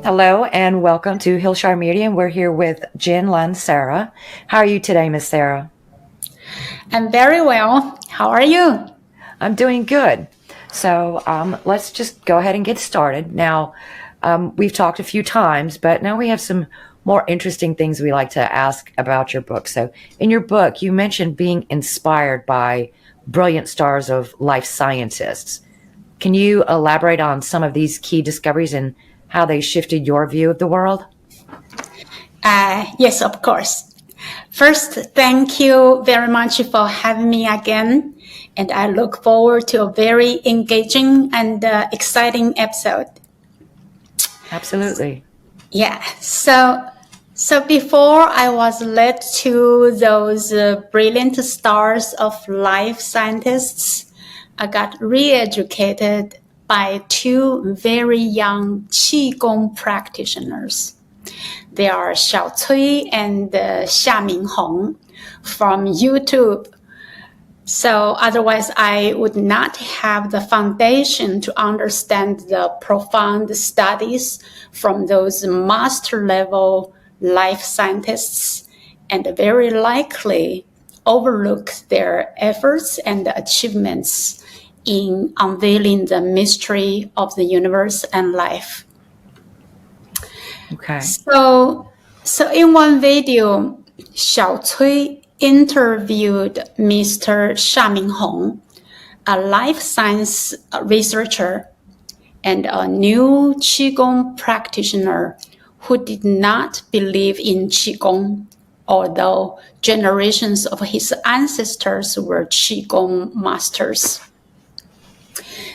Hello and welcome to Hillshire Media. And we're here with Jin Lan Cera. How are you today, Miss Sarah? I'm very well. How are you? I'm doing good. So let's just go ahead and get started. Now, we've talked a few times, but now we have some more interesting things we like to ask about your book. So in your book, you mentioned being inspired by brilliant stars of life scientists. Can you elaborate on some of these key discoveries and how they shifted your view of the world? Yes, of course. First, thank you very much for having me again. And I look forward to a very engaging and exciting episode. Absolutely. Yeah. So before I was led to those brilliant stars of life scientists, I got re-educated by two very young Qigong practitioners. They are Xiao Cui and Xia Minghong from YouTube. So otherwise, I would not have the foundation to understand the profound studies from those master-level life scientists and very likely overlook their efforts and achievements in unveiling the mystery of the universe and life. Okay. So in one video, Xiao Cui interviewed Mr. Sha Minghong, a life science researcher and a new Qigong practitioner who did not believe in Qigong, although generations of his ancestors were Qigong masters.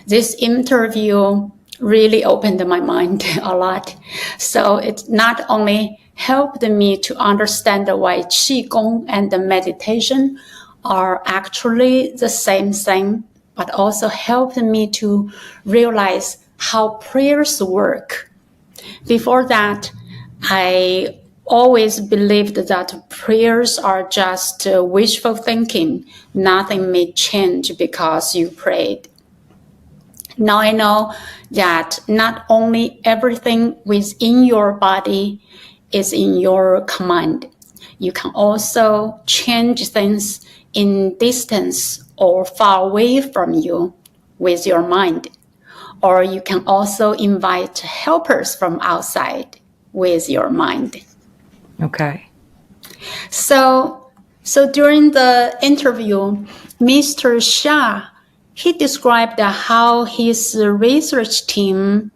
This interview really opened my mind a lot. So it not only helped me to understand why Qigong and the meditation are actually the same thing, but also helped me to realize how prayers work. Before that, I always believed that prayers are just wishful thinking. Nothing may change because you prayed. Now I know that not only everything within your body is in your command, you can also change things in distance or far away from you with your mind. Or you can also invite helpers from outside with your mind. Okay. So during the interview, Mr. Shah, he described how his research team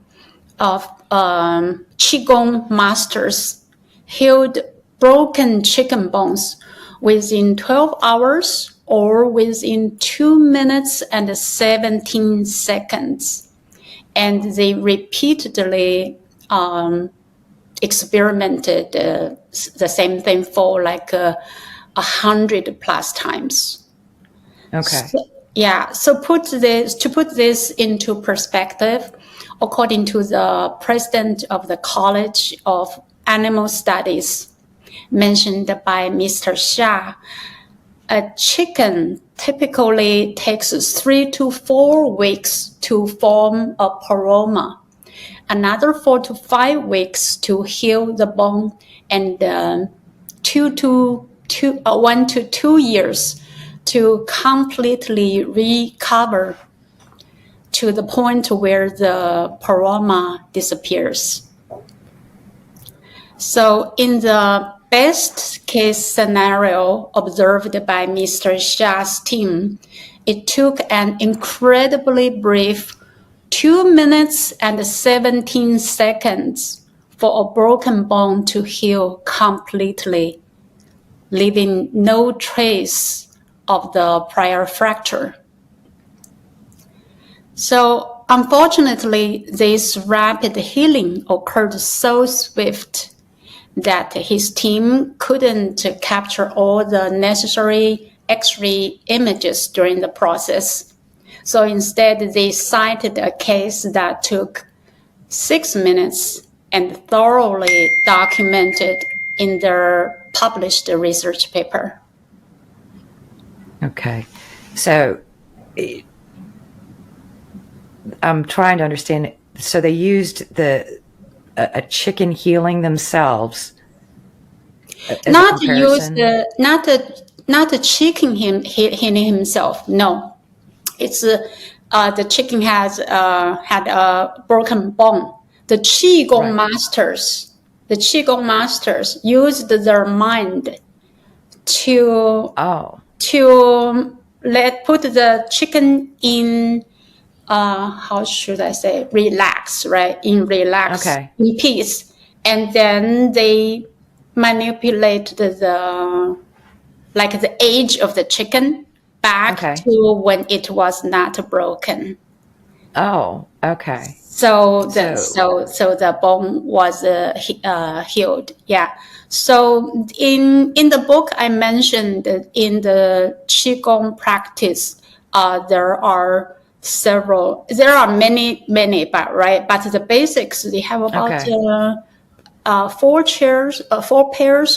of Qigong masters healed broken chicken bones within 12 hours or within 2 minutes and 17 seconds. And they repeatedly experimented the same thing for like 100 plus times. Okay. So to put this into perspective, according to the president of the College of Animal Studies, mentioned by Mr. Xia, a chicken typically takes 3 to 4 weeks to form a poroma, another 4 to 5 weeks to heal the bone, and 1 to 2 years to completely recover to the point where the poroma disappears. So in the best case scenario observed by Mr. Xia's team, it took an incredibly brief 2 minutes and 17 seconds for a broken bone to heal completely, leaving no trace of the prior fracture. So unfortunately, this rapid healing occurred so swift that his team couldn't capture all the necessary X-ray images during the process. So instead, they cited a case that took 6 minutes and thoroughly documented in their published research paper. Okay. So I'm trying to understand. So they used the a chicken healing themselves. Not use not the chicken healing himself. No, it's the chicken has had a broken bone. The qigong masters used their mind to put the chicken in how should I say, relax, right? In peace, and then they manipulate the age of the chicken back to when it was not broken. Oh, okay. So the bone was healed. Yeah. So in the book I mentioned that in the qigong practice, there are many, but the basics, they have about four pairs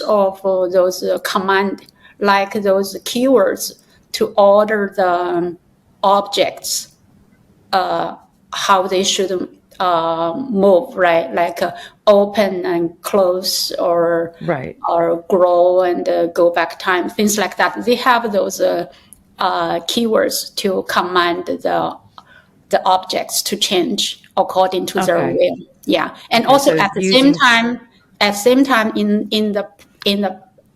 of those command, like those keywords to order the objects, how they should move, right? Like open and close, or grow and go back time, things like that. They have those keywords to command the objects to change according to their will. Yeah, and also at the same time, in the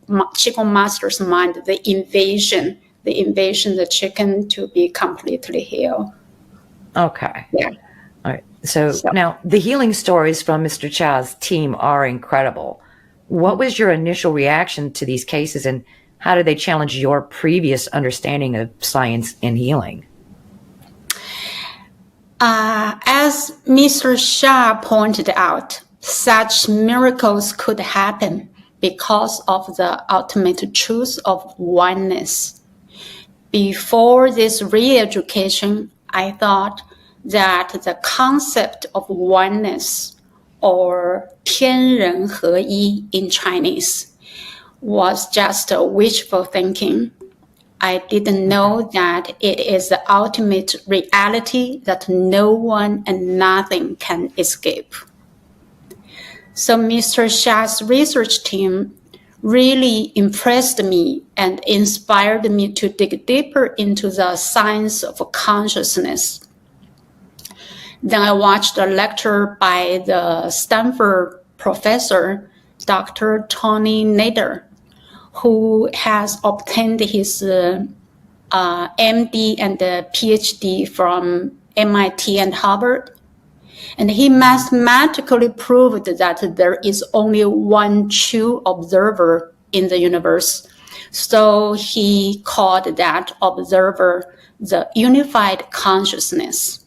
qigong master's mind, the invasion, the chicken to be completely healed. Okay. Yeah. All right. So now the healing stories from Mr. Cha's team are incredible. What was your initial reaction to these cases, and how did they challenge your previous understanding of science and healing? As Mr. Sha pointed out, such miracles could happen because of the ultimate truth of oneness. Before this re-education, I thought that the concept of oneness, or 天人合一 in Chinese, was just wishful thinking. I didn't know that it is the ultimate reality that no one and nothing can escape. So Mr. Sha's research team really impressed me and inspired me to dig deeper into the science of consciousness. Then I watched a lecture by the Stanford professor, Dr. Tony Nader, who has obtained his MD and PhD from MIT and Harvard. And he mathematically proved that there is only one true observer in the universe. So he called that observer the unified consciousness.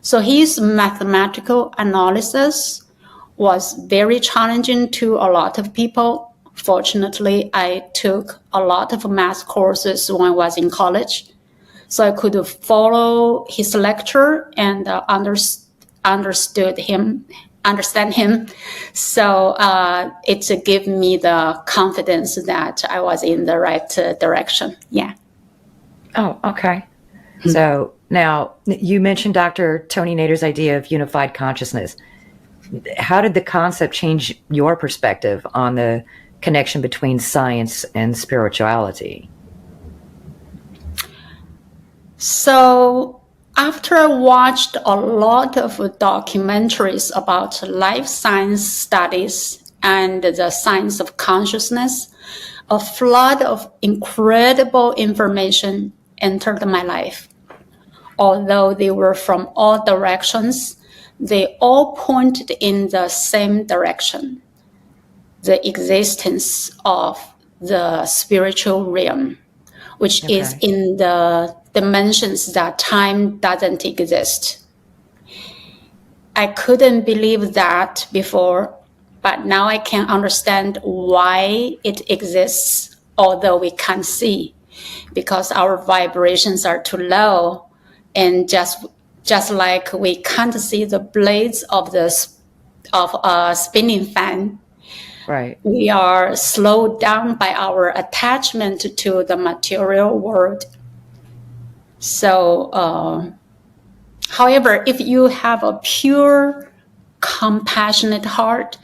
So his mathematical analysis was very challenging to a lot of people. Fortunately, I took a lot of math courses when I was in college, so I could follow his lecture and understand him. So it gave me the confidence that I was in the right direction. Yeah. Oh, okay. So now you mentioned Dr. Tony Nader's idea of unified consciousness. How did the concept change your perspective on the connection between science and spirituality? So after I watched a lot of documentaries about life science studies and the science of consciousness, a flood of incredible information entered my life. Although they were from all directions, they all pointed in the same direction: the existence of the spiritual realm, which is in the dimensions that time doesn't exist. I couldn't believe that before, but now I can understand why it exists, although we can't see, because our vibrations are too low, and just like we can't see the blades of a spinning fan. Right. We are slowed down by our attachment to the material world. So, however, if you have a pure compassionate heart,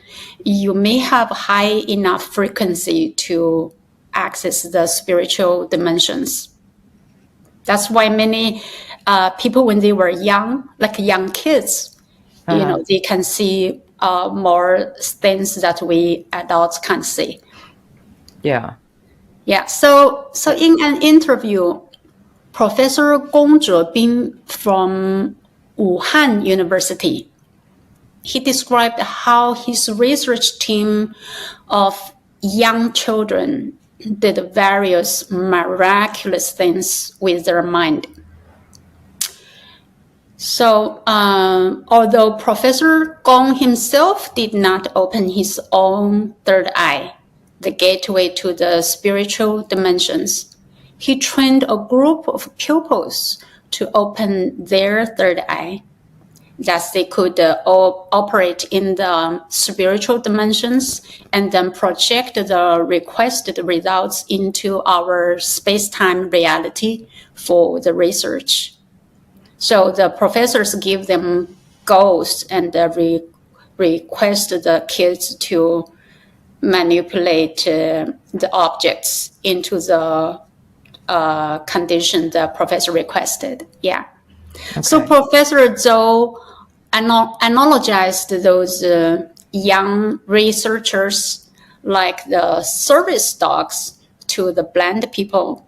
you may have high enough frequency to access the spiritual dimensions. That's why many people, when they were young, like young kids, they can see more things that we adults can't see. Yeah. Yeah. So in an interview, Professor Gong Zhebin from Wuhan University, he described how his research team of young children did various miraculous things with their mind. So, although Professor Gong himself did not open his own third eye, the gateway to the spiritual dimensions, he trained a group of pupils to open their third eye, that they could operate in the spiritual dimensions and then project the requested results into our space-time reality for the research. So the professors give them goals and request the kids to manipulate the objects into the condition the professor requested. Yeah. Okay. So Professor Zhou analogized those young researchers like the service dogs to the blind people.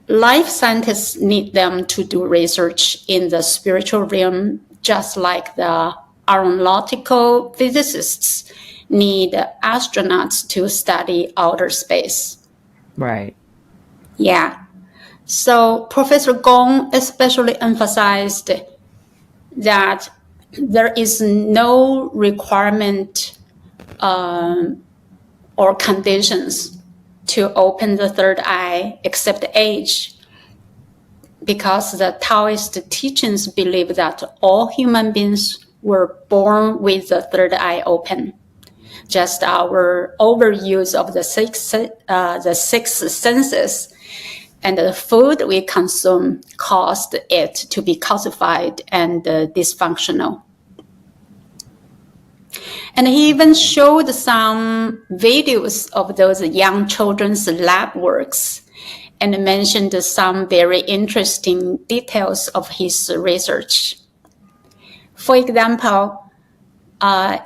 Life scientists need them to do research in the spiritual realm, just like the aeronautical physicists need astronauts to study outer space. Right. Yeah. So Professor Gong especially emphasized that there is no requirement or conditions to open the third eye except age, because the Taoist teachings believe that all human beings were born with the third eye open. Just our overuse of the six senses and the food we consume caused it to be calcified and dysfunctional. And he even showed some videos of those young children's lab works and mentioned some very interesting details of his research. For example,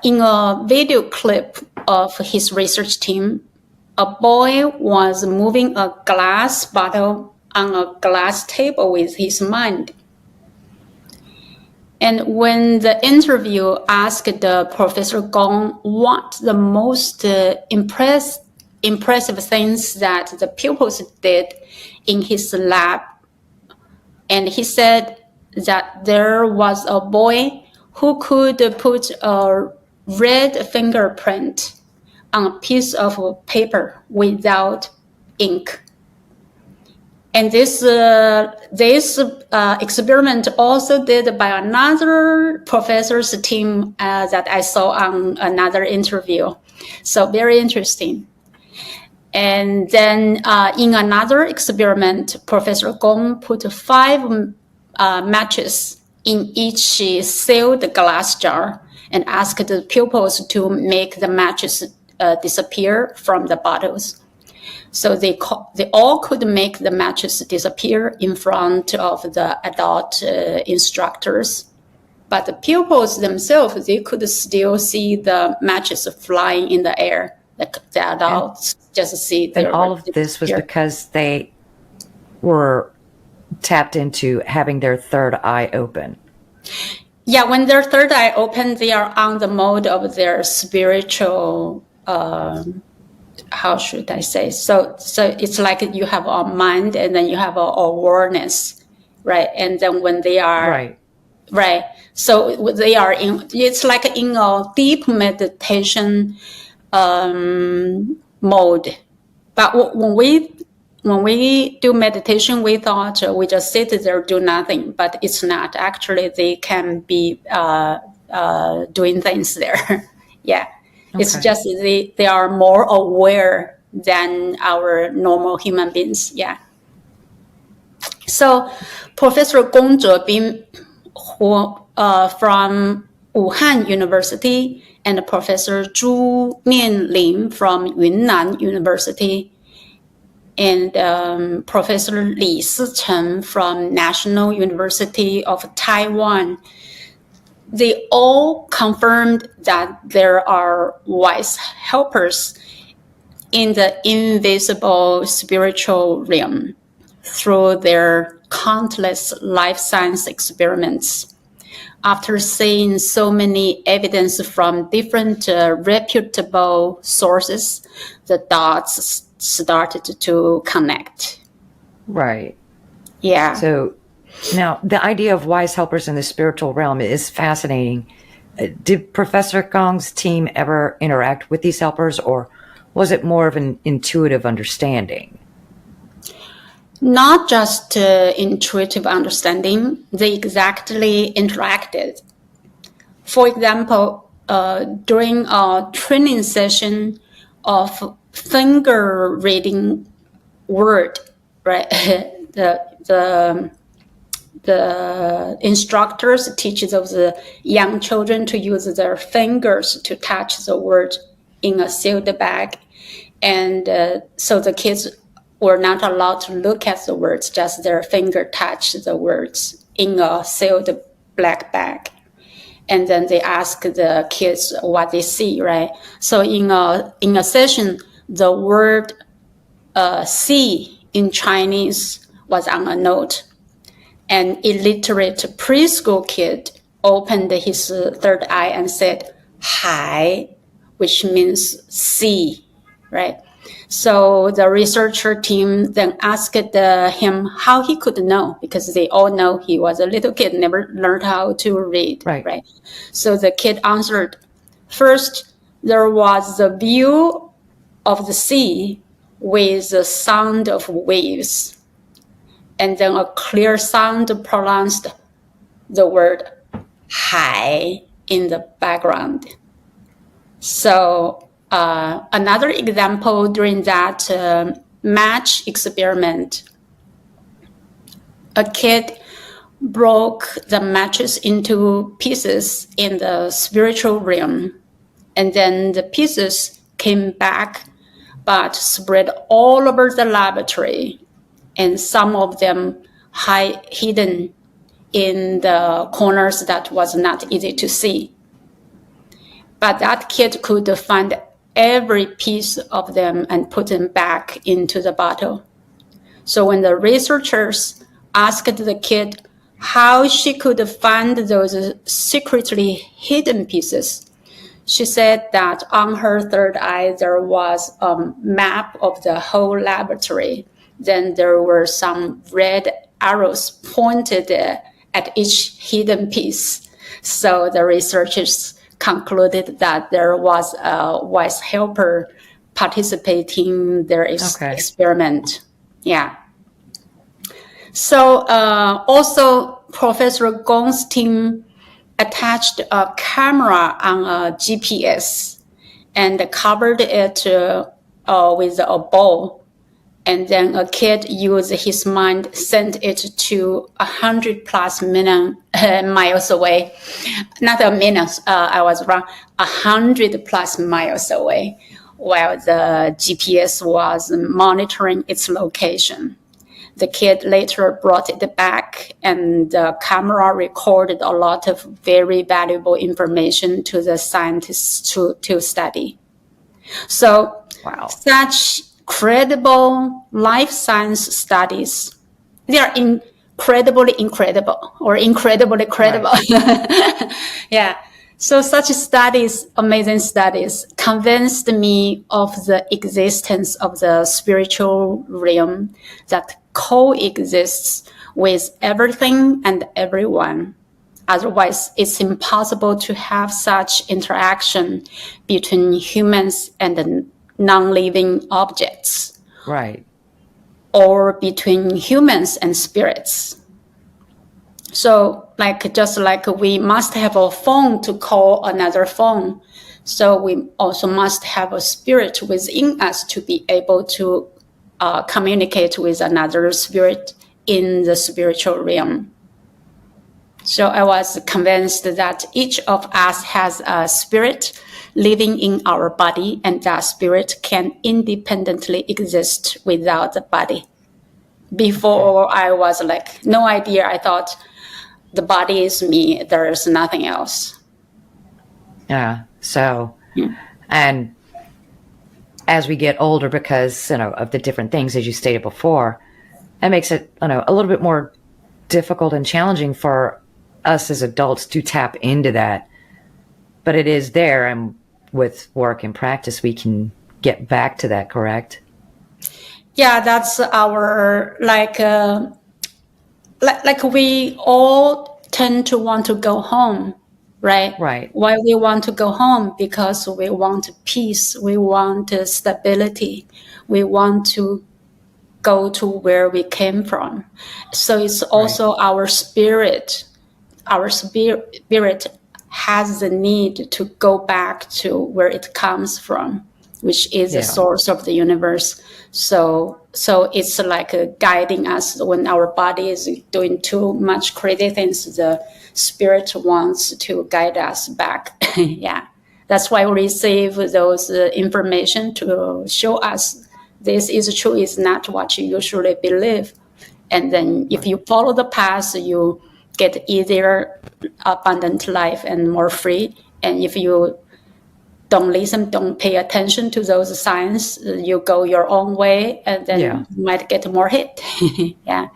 in a video clip of his research team, a boy was moving a glass bottle on a glass table with his mind. And when the interview asked Professor Gong what the most impressive things that the pupils did in his lab, and he said that there was a boy who could put a red fingerprint on a piece of paper without ink. And this experiment also did by another professor's team that I saw on another interview. So very interesting. And then in another experiment, Professor Gong put 5 matches in each sealed glass jar and asked the pupils to make the matches disappear from the bottles. So they all could make the matches disappear in front of the adult instructors. But the pupils themselves, they could still see the matches flying in the air. The adults just see. And all of this was because they were tapped into having their third eye open. Yeah, when their third eye open, they are on the mode of their spiritual how should I say? So it's like you have a mind and then you have a awareness, right? And then when they are right, so they are in. It's like in a deep meditation mode. But when we do meditation, we thought we just sit there, do nothing. But it's not. Actually, they can be doing things there. Yeah. Okay. It's just they are more aware than our normal human beings. Yeah. So Professor Gong Zhebin, who from Wuhan University, and Professor Zhu Mianlin from Yunnan University, and Professor Li Sichen from National University of Taiwan. They all confirmed that there are wise helpers in the invisible spiritual realm through their countless life science experiments. After seeing so many evidence from different reputable sources, the dots started to connect. Right. Yeah. So now the idea of wise helpers in the spiritual realm is fascinating. Did Professor Gong's team ever interact with these helpers, or was it more of an intuitive understanding? Not just intuitive understanding, they exactly interacted. For example, during a training session of finger reading word, right? the instructors teach those young children to use their fingers to touch the word in a sealed bag, and so the kids were not allowed to look at the words, just their finger touch the words in a sealed black bag. And then they ask the kids what they see, right? So in a session, the word see in Chinese was on a note. An illiterate preschool kid opened his third eye and said, "Hai," which means sea, right? So the researcher team then asked him how he could know, because they all know he was a little kid, never learned how to read, right? So the kid answered, "First, there was the view of the sea with the sound of waves, and then a clear sound pronounced the word hai in the background." So another example, during that match experiment, a kid broke the matches into pieces in the spiritual realm, and then the pieces came back but spread all over the laboratory, and some of them hidden in the corners that was not easy to see. But that kid could find every piece of them and put them back into the bottle. So when the researchers asked the kid how she could find those secretly hidden pieces, she said that on her third eye there was a map of the whole laboratory. Then there were some red arrows pointed at each hidden piece. So the researchers concluded that there was a wise helper participating in their experiment. Yeah. So also Professor Gong's team attached a camera on a GPS and covered it with a ball. And then a kid used his mind, sent it to 100+ million miles away. Not a million, I was wrong, 100+ miles away, while the GPS was monitoring its location. The kid later brought it back, and the camera recorded a lot of very valuable information to the scientists to study. So such credible life science studies, they are incredibly incredible or incredibly credible. Right. Yeah. So such studies, amazing studies, convinced me of the existence of the spiritual realm that coexists with everything and everyone. Otherwise, it's impossible to have such interaction between humans and non-living objects. Right. Or between humans and spirits. So just like we must have a phone to call another phone, so we also must have a spirit within us to be able to communicate with another spirit in the spiritual realm. So I was convinced that each of us has a spirit living in our body, and that spirit can independently exist without the body. Before, I was like, no idea. I thought the body is me. There is nothing else. Yeah. So, and as we get older, because, of the different things, as you stated before, that makes it, a little bit more difficult and challenging for us as adults to tap into that. But it is there, and with work and practice, we can get back to that, correct? Yeah, that's our, like we all tend to want to go home, right? Right. Why we want to go home? Because we want peace, we want stability, we want to go to where we came from. So it's also our spirit. Our spirit has the need to go back to where it comes from, which is the source of the universe. So it's like guiding us when our body is doing too much crazy things. The spirit wants to guide us back. Yeah, that's why we receive those information to show us this is true, is not what you usually believe. And then if you follow the path, you get easier, abundant life and more free. And if you don't listen, don't pay attention to those signs, you go your own way, and then you might get more hit. Yeah.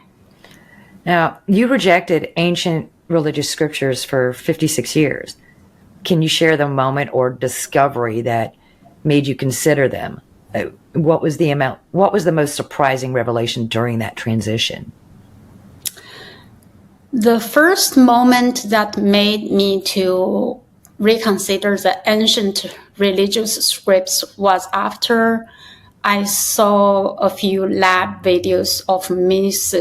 Now, you rejected ancient religious scriptures for 56 years. Can you share the moment or discovery that made you consider them? What was the most surprising revelation during that transition? The first moment that made me to reconsider the ancient religious scripts was after I saw a few lab videos of Miss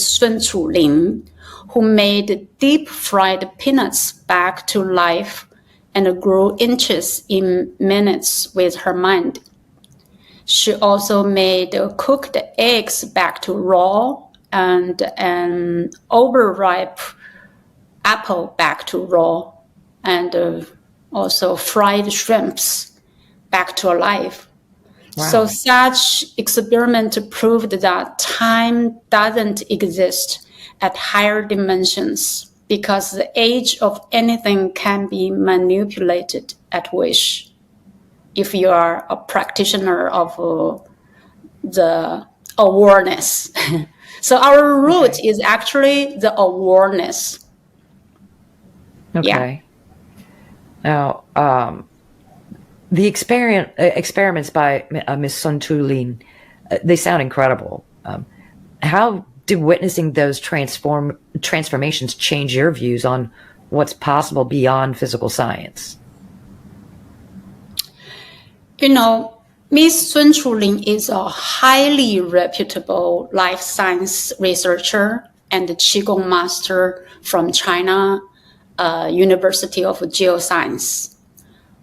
Sun Chuling, who made deep-fried peanuts back to life and grew inches in minutes with her mind. She also made cooked eggs back to raw and an overripe apple back to raw, and also fried shrimps back to alive. Wow. So such experiment proved that time doesn't exist at higher dimensions, because the age of anything can be manipulated at wish if you are a practitioner of the awareness. So our root is actually the awareness. Okay. Yeah. Now, the experiments by Miss Sun Tulin, they sound incredible. How did witnessing those transformations change your views on what's possible beyond physical science? Miss Sun Chuling is a highly reputable life science researcher and Qigong master from China University of Geoscience.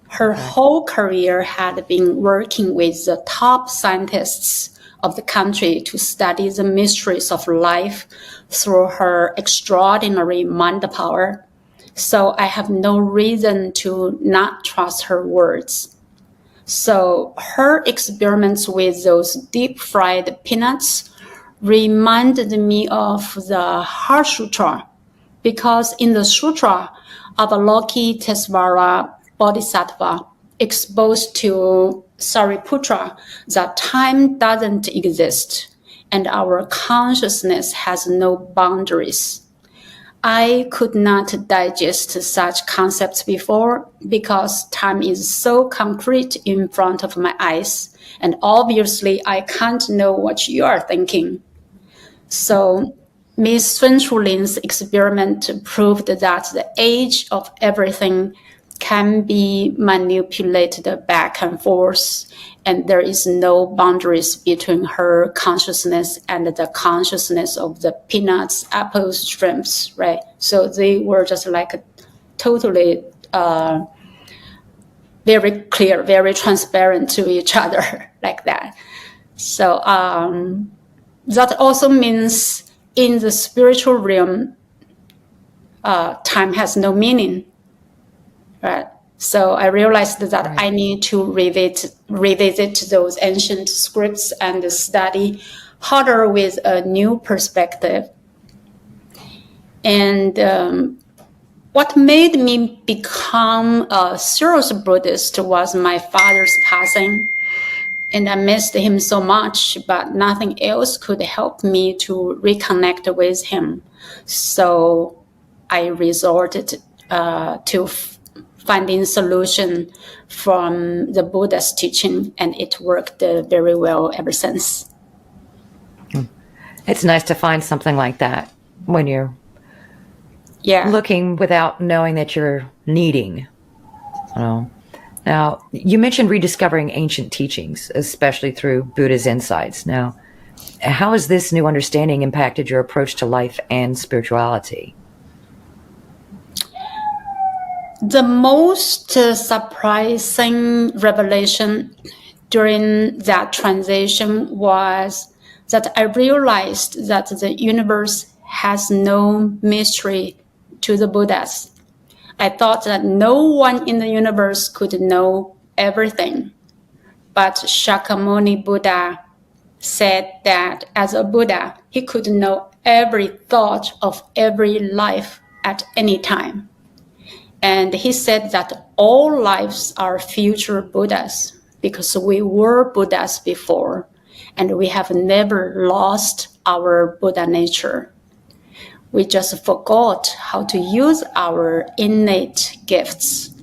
Her whole career had been working with the top scientists of the country to study the mysteries of life through her extraordinary mind power. So I have no reason to not trust her words. So her experiments with those deep-fried peanuts reminded me of the Heart Sutra, because in the sutra, Avalokitesvara Bodhisattva exposed to Sariputra that time doesn't exist and our consciousness has no boundaries. I could not digest such concepts before because time is so concrete in front of my eyes, and obviously I can't know what you are thinking. So Ms. Sun Chulin's experiment proved that the age of everything can be manipulated back and forth, and there is no boundaries between her consciousness and the consciousness of the peanuts, apples, shrimps, right? So they were just like totally very clear, very transparent to each other like that. So that also means in the spiritual realm, time has no meaning, right? So I realized that I need to revisit those ancient scripts and study harder with a new perspective. And what made me become a serious Buddhist was my father's passing. And I missed him so much, but nothing else could help me to reconnect with him. So I resorted to finding solution from the Buddha's teaching, and it worked very well ever since. It's nice to find something like that when you're looking without knowing that you're needing. Now, you mentioned rediscovering ancient teachings, especially through Buddha's insights. Now, how has this new understanding impacted your approach to life and spirituality? The most surprising revelation during that transition was that I realized that the universe has no mystery to the Buddhas. I thought that no one in the universe could know everything. But Shakyamuni Buddha said that as a Buddha, he could know every thought of every life at any time. And he said that all lives are future Buddhas because we were Buddhas before, and we have never lost our Buddha nature. We just forgot how to use our innate gifts.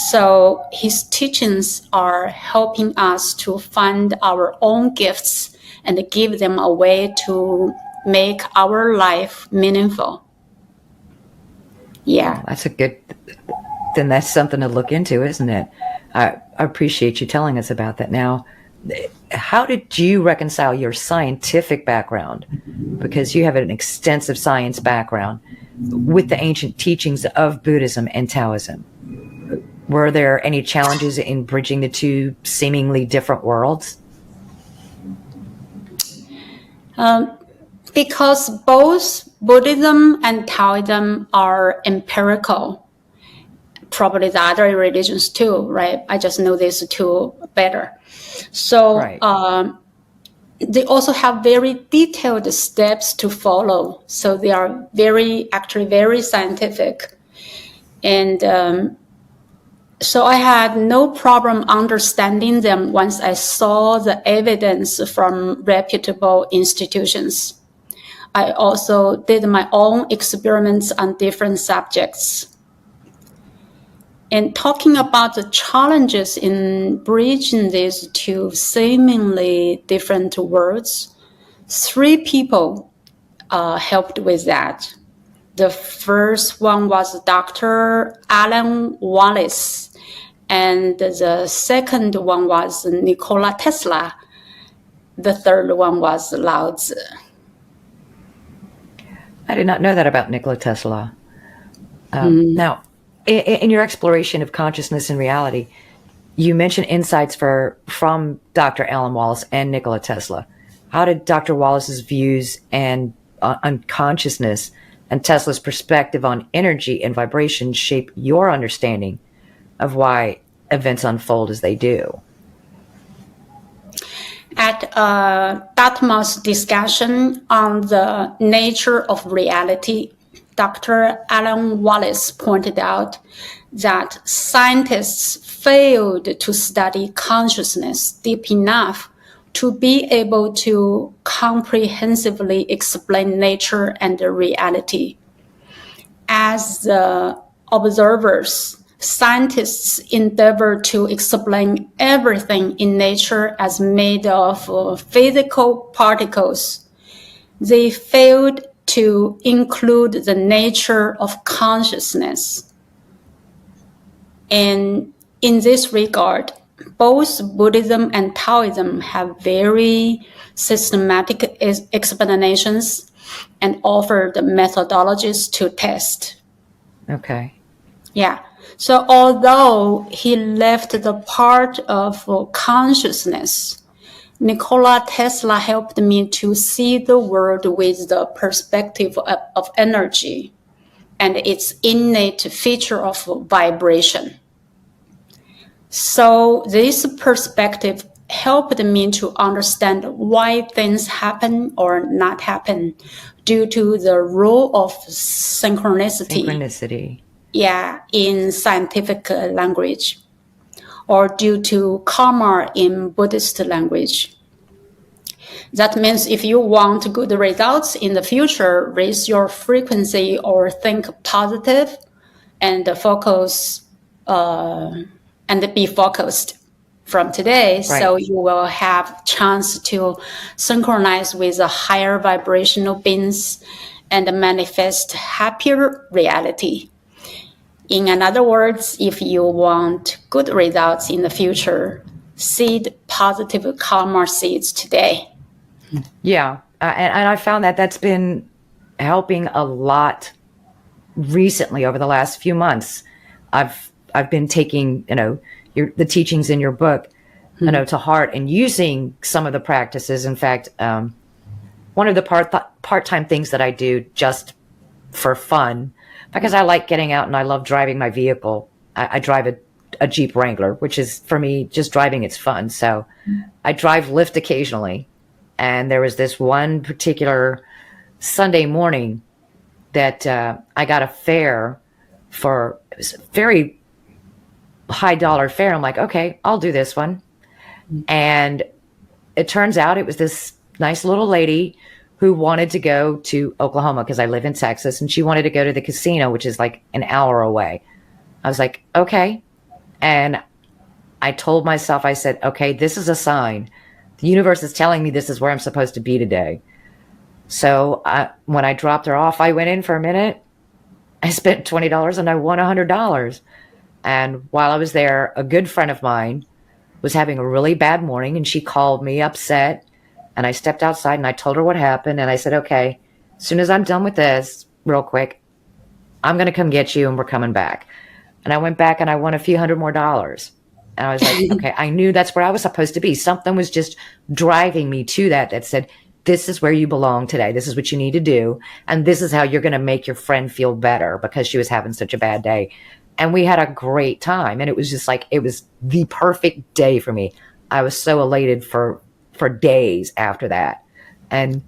So his teachings are helping us to find our own gifts and give them a way to make our life meaningful. Yeah. Then that's something to look into, isn't it? I appreciate you telling us about that. Now, how did you reconcile your scientific background, because you have an extensive science background, with the ancient teachings of Buddhism and Taoism? Were there any challenges in bridging the two seemingly different worlds? Because both Buddhism and Taoism are empirical. Probably the other religions too, right? I just know these two better. So they also have very detailed steps to follow. So they are actually very scientific. And so I had no problem understanding them once I saw the evidence from reputable institutions. I also did my own experiments on different subjects. And talking about the challenges in bridging these two seemingly different worlds, 3 people helped with that. The first one was Dr. Alan Wallace, and the second one was Nikola Tesla. The third one was Lao Tzu. I did not know that about Nikola Tesla. Now, in your exploration of consciousness and reality, you mentioned insights from Dr. Alan Wallace and Nikola Tesla. How did Dr. Wallace's views on consciousness and Tesla's perspective on energy and vibration shape your understanding of why events unfold as they do? At Dartmouth's discussion on the nature of reality, Dr. Alan Wallace pointed out that scientists failed to study consciousness deep enough to be able to comprehensively explain nature and reality. As the observers, scientists endeavor to explain everything in nature as made of physical particles. They failed to include the nature of consciousness. And in this regard, both Buddhism and Taoism have very systematic explanations and offer the methodologies to test. Okay. Yeah. So although he left the part of consciousness, Nikola Tesla helped me to see the world with the perspective of energy. and its innate feature of vibration. So this perspective helped me to understand why things happen or not happen due to the rule of synchronicity. Yeah, in scientific language, or due to karma in Buddhist language. That means if you want good results in the future, raise your frequency or think positive and focus and be focused from today. Right. So you will have chance to synchronize with the higher vibrational beings and manifest happier reality. In other words, if you want good results in the future, seed positive karma seeds today. Yeah, and I found that that's been helping a lot recently over the last few months. I've been taking, the teachings in your book, to heart and using some of the practices. In fact, one of the part-time things that I do just for fun, because I like getting out and I love driving my vehicle. I drive a Jeep Wrangler, which is, for me, just driving, it's fun. So I drive Lyft occasionally. And there was this one particular Sunday morning that I got a fare for, it was a very high dollar fare. I'm like, okay, I'll do this one. And it turns out it was this nice little lady who wanted to go to Oklahoma because I live in Texas, and she wanted to go to the casino, which is like an hour away. I was like, okay. And I told myself, I said, okay, this is a sign. The universe is telling me this is where I'm supposed to be today. So when I dropped her off, I went in for a minute. I spent $20 and I won $100. And while I was there, a good friend of mine was having a really bad morning, and she called me upset. And I stepped outside and I told her what happened. And I said, okay, as soon as I'm done with this, real quick, I'm going to come get you and we're coming back. And I went back and I won a few $100 more. And I was like, okay, I knew that's where I was supposed to be. Something was just driving me to that said, this is where you belong today. This is what you need to do. And this is how you're going to make your friend feel better, because she was having such a bad day. And we had a great time. And it was just like, it was the perfect day for me. I was so elated for days after that. And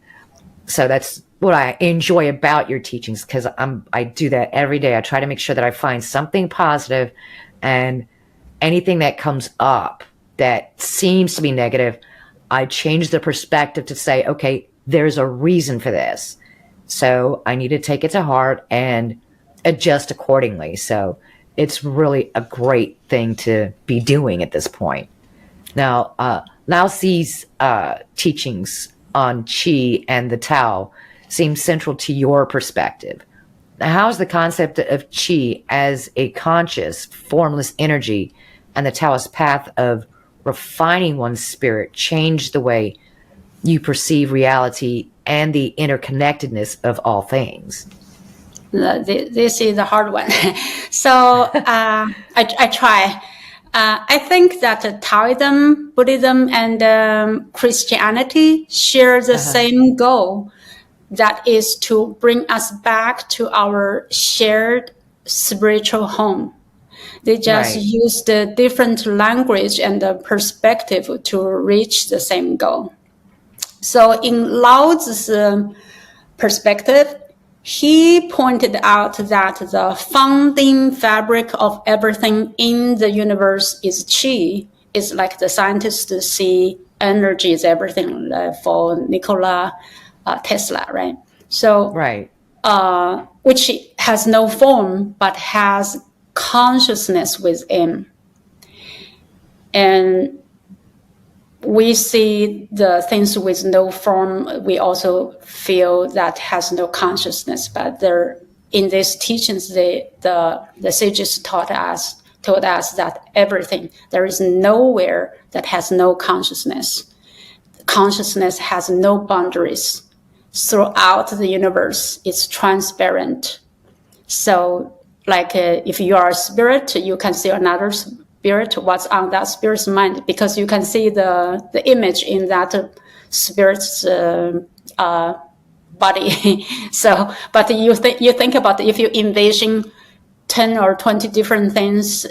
so that's what I enjoy about your teachings, because I do that every day. I try to make sure that I find something positive, and anything that comes up that seems to be negative, I change the perspective to say, okay, there's a reason for this. So I need to take it to heart and adjust accordingly. So it's really a great thing to be doing at this point. Now, Lao Tzu's teachings on Qi and the Tao seem central to your perspective. Now, how is the concept of Qi as a conscious, formless energy and the Taoist path of refining one's spirit change the way you perceive reality and the interconnectedness of all things? This is a hard one. So I try. I think that Taoism, Buddhism, and Christianity share the same goal, that is to bring us back to our shared spiritual home. They just use the different language and the perspective to reach the same goal. So in Lao Tzu's perspective, he pointed out that the founding fabric of everything in the universe is Qi. It's like the scientists see energy is everything, for Nikola Tesla, right? So, which has no form but has consciousness within. And we see the things with no form, we also feel that has no consciousness. But in these teachings, the sages told us that everything, there is nowhere that has no consciousness. Consciousness has no boundaries. Throughout the universe, it's transparent. So, like if you are a spirit, you can see another spirit, what's on that spirit's mind, because you can see the image in that spirit's body. So, but you think about if you envision 10 or 20 different things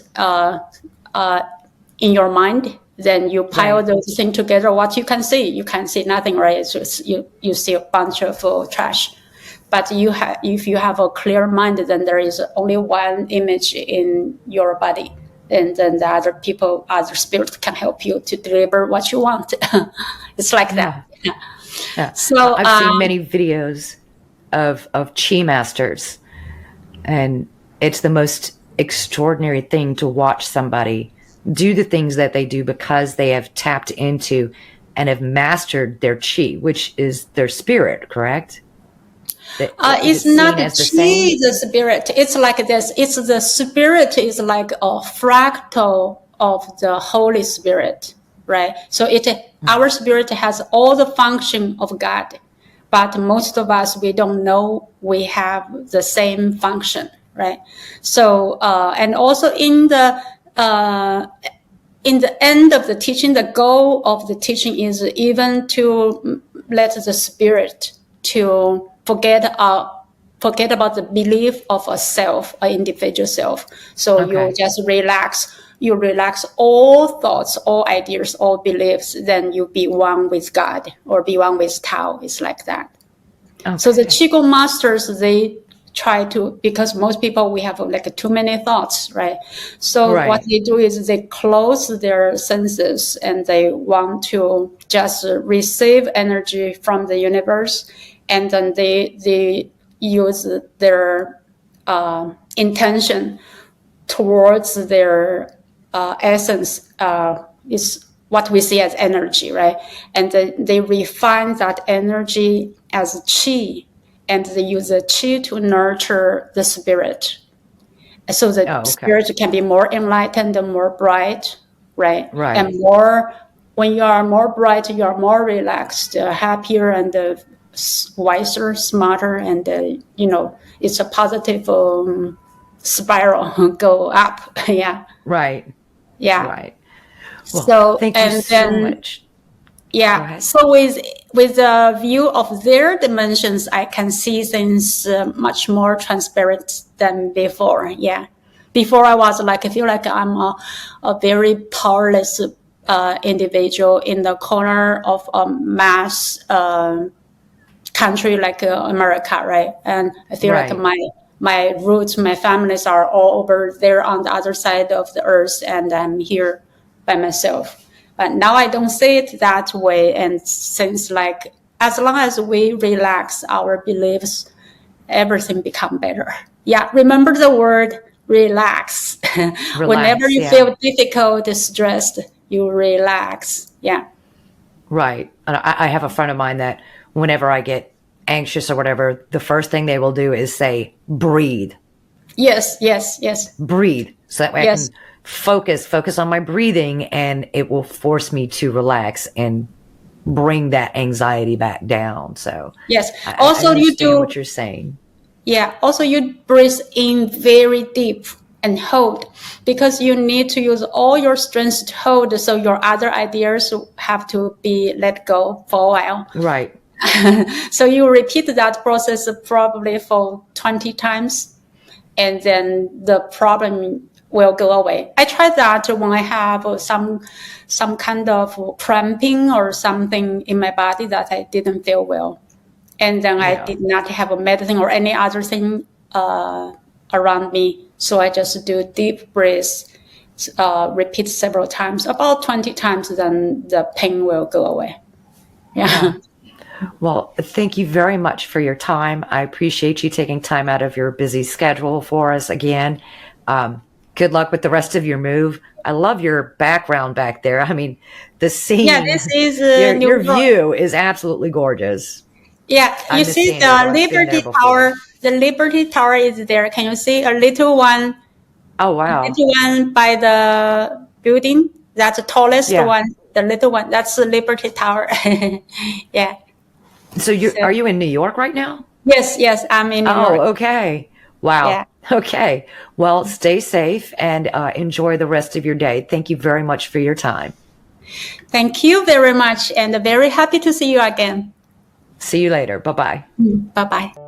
in your mind, then you pile those things together. What you can see, you can see nothing, right? It's just you see a bunch of trash. But if you have a clear mind, then there is only one image in your body, and then the other spirit can help you to deliver what you want. It's like that. Yeah. So I've seen many videos of chi masters, and it's the most extraordinary thing to watch somebody do the things that they do because they have tapped into and have mastered their chi, which is their spirit, correct? It's not the chi, the spirit. It's like this. It's the spirit is like a fractal of the Holy Spirit, right? So our spirit has all the function of God, but most of us, we don't know we have the same function, right? So and also in the end of the teaching, the goal of the teaching is even to let the spirit to forget about the belief of a self, an individual self. So you just relax. You relax all thoughts, all ideas, all beliefs. Then you be one with God or be one with Tao. It's like that. So the Qigong masters, they try to, because most people, we have like too many thoughts, right? So what they do is they close their senses and they want to just receive energy from the universe. And then they use their intention towards their essence, is what we see as energy, right? And they refine that energy as chi, and they use the chi to nurture the spirit. So the spirit can be more enlightened and more bright, right? And when you are more bright, you are more relaxed, happier, and wiser, smarter, and it's a positive spiral go up. Yeah. Right. Well, so thank you so much. Yeah. So with the view of their dimensions, I can see things much more transparent than before. Yeah. Before I was like, I feel like I'm a very powerless individual in the corner of a mass country like America, right? And I feel like my roots, my families are all over there on the other side of the earth, and I'm here by myself. But now I don't see it that way. And since like, as long as we relax our beliefs, everything become better. Yeah. Remember the word relax. Whenever you feel difficult, stressed, you relax. Yeah. Right. And I have a friend of mine that whenever I get anxious or whatever, the first thing they will do is say, breathe. Yes. Breathe. So that way I can focus on my breathing, and it will force me to relax and bring that anxiety back down. So yes. Also, you do what you're saying. Yeah. Also, you breathe in very deep and hold, because you need to use all your strength to hold. So your other ideas have to be let go for a while. Right. So you repeat that process probably for 20 times, and then the problem will go away. I tried that when I have some kind of cramping or something in my body that I didn't feel well. And then I did not have a medicine or any other thing around me. So I just do deep breaths, repeat several times, about 20 times, then the pain will go away. Yeah. Well, thank you very much for your time. I appreciate you taking time out of your busy schedule for us again. Good luck with the rest of your move. I love your background back there. I mean, the scene. Yeah, this is your view is absolutely gorgeous. Yeah, you see the Liberty Tower. The Liberty Tower is there. Can you see a little one? Oh wow! A little one by the building. That's the tallest one. The little one. That's the Liberty Tower. Yeah. So are you in New York right now? Yes, I'm in New York. Oh, okay. Wow. Yeah. Okay. Well, stay safe and enjoy the rest of your day. Thank you very much for your time. Thank you very much, and very happy to see you again. See you later. Bye bye. Bye bye.